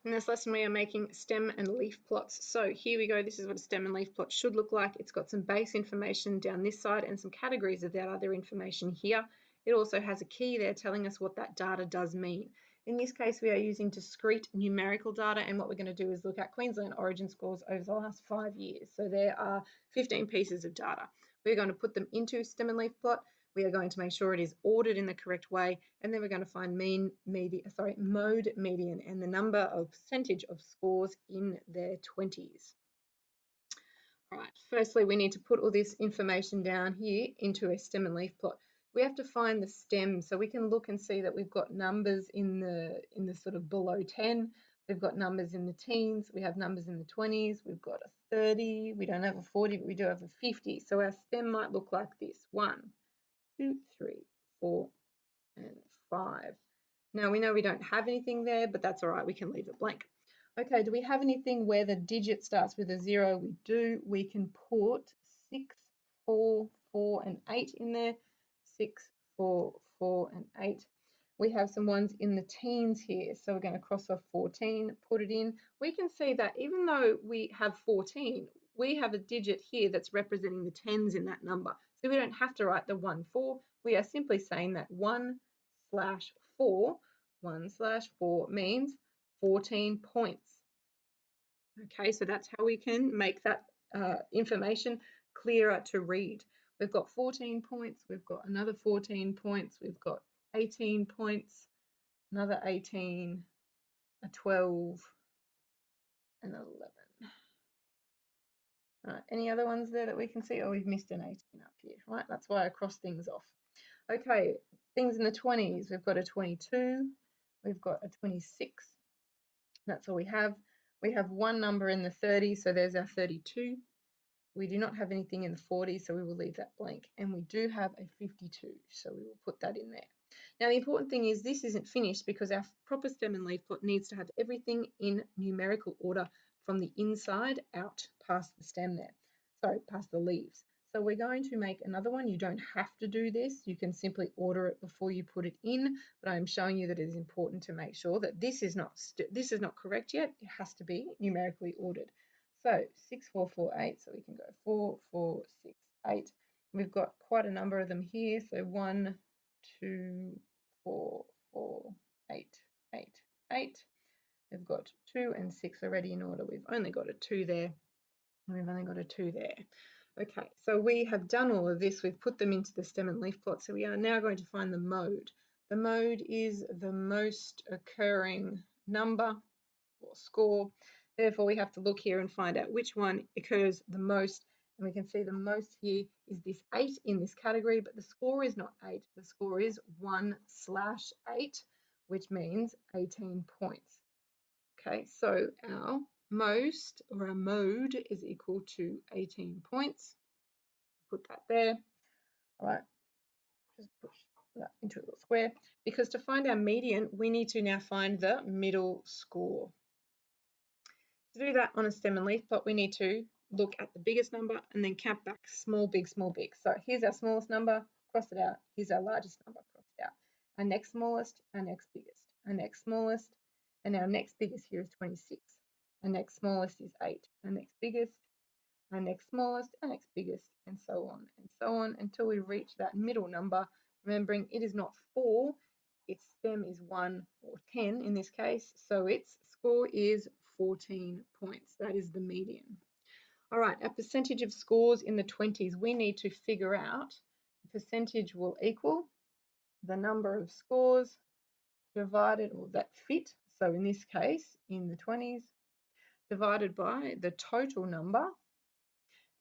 In this lesson, we are making stem and leaf plots. So here we go. This is what a stem and leaf plot should look like. It's got some base information down this side and some categories of that other information here. It also has a key there telling us what that data does mean. In this case, we are using discrete numerical data, and what we're going to do is look at Queensland Origin scores over the last 5 years. So there are 15 pieces of data. We're going to put them into stem and leaf plot. We are going to make sure it is ordered in the correct way, and then we're going to find mode, median, and the number of percentage of scores in their 20s. All right, firstly, we need to put all this information down here into a stem and leaf plot. We have to find the stem, so we can look and see that we've got numbers in the sort of below 10. We've got numbers in the teens, we have numbers in the 20s, we've got a 30, we don't have a 40, but we do have a 50. So our stem might look like this: 1, 2, 3, 4, and 5. Now we know we don't have anything there, but that's all right, we can leave it blank. Okay, do we have anything where the digit starts with a 0? We do. We can put 6, 4, 4, and 8 in there. 6, 4, 4, and 8. We have some ones in the teens here, so we're going to cross off 14, put it in. We can see that even though we have 14, we have a digit here that's representing the tens in that number. So we don't have to write the 1, 4. We are simply saying that 1/4, 1/4 means 14 points. Okay, so that's how we can make that information clearer to read. We've got 14 points, we've got another 14 points, we've got 18 points, another 18, a 12, and 11. Any other ones there that we can see? Oh, we've missed an 18 up here, right? That's why I cross things off. Okay, things in the 20s. We've got a 22, we've got a 26. That's all we have. We have one number in the 30s, so there's our 32. We do not have anything in the 40s, so we will leave that blank. And we do have a 52, so we will put that in there. Now, the important thing is this isn't finished because our proper stem and leaf plot needs to have everything in numerical order from the inside out past the stem there. Sorry, past the leaves. So we're going to make another one. You don't have to do this. You can simply order it before you put it in, but I'm showing you that it is important to make sure that this is not correct yet. It has to be numerically ordered. So 6, 4, 4, 8. So we can go 4, 4, 6, 8. We've got quite a number of them here. So 1, 2, 4, 4, 8, 8, 8. We've got 2 and 6 already in order. We've only got a 2 there. We've only got a 2 there. Okay, so we have done all of this. We've put them into the stem and leaf plot. So we are now going to find the mode. The mode is the most occurring number or score. Therefore, we have to look here and find out which one occurs the most. And we can see the most here is this 8 in this category, but the score is not 8. The score is 1/8, which means 18 points. Okay, so our most or our mode is equal to 18 points. Put that there. All right, just push that into a little square, because to find our median, we need to now find the middle score. To do that on a stem and leaf plot, we need to look at the biggest number and then count back small, big, small, big. So here's our smallest number, cross it out. Here's our largest number, cross it out. Our next smallest, our next biggest, our next smallest, and our next biggest here is 26. Our next smallest is 8. Our next biggest, our next smallest, our next biggest, and so on until we reach that middle number. Remembering it is not 4, its stem is 1 or 10 in this case, so its score is 14 points. That is the median. All right, our percentage of scores in the 20s, we need to figure out the percentage will equal the number of scores divided, or that fit, so in this case, in the 20s, divided by the total number,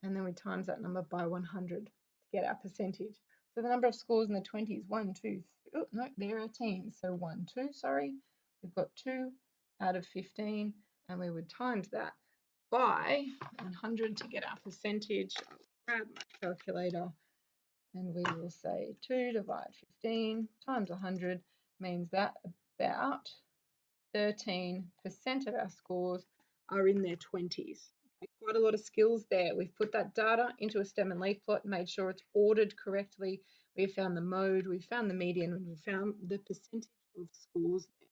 and then we times that number by 100 to get our percentage. So the number of scores in the 20s, 1, 2, 3, oh, no, there are teens. So 1, 2, sorry, we've got 2 out of 15, and we would times that by 100 to get our percentage. I'll grab my calculator, and we will say 2 divide 15 times 100 means that about 13% of our scores are in their 20s. Quite a lot of skills there. We've put that data into a stem and leaf plot, made sure it's ordered correctly. We've found the mode, we've found the median, and we've found the percentage of scores there.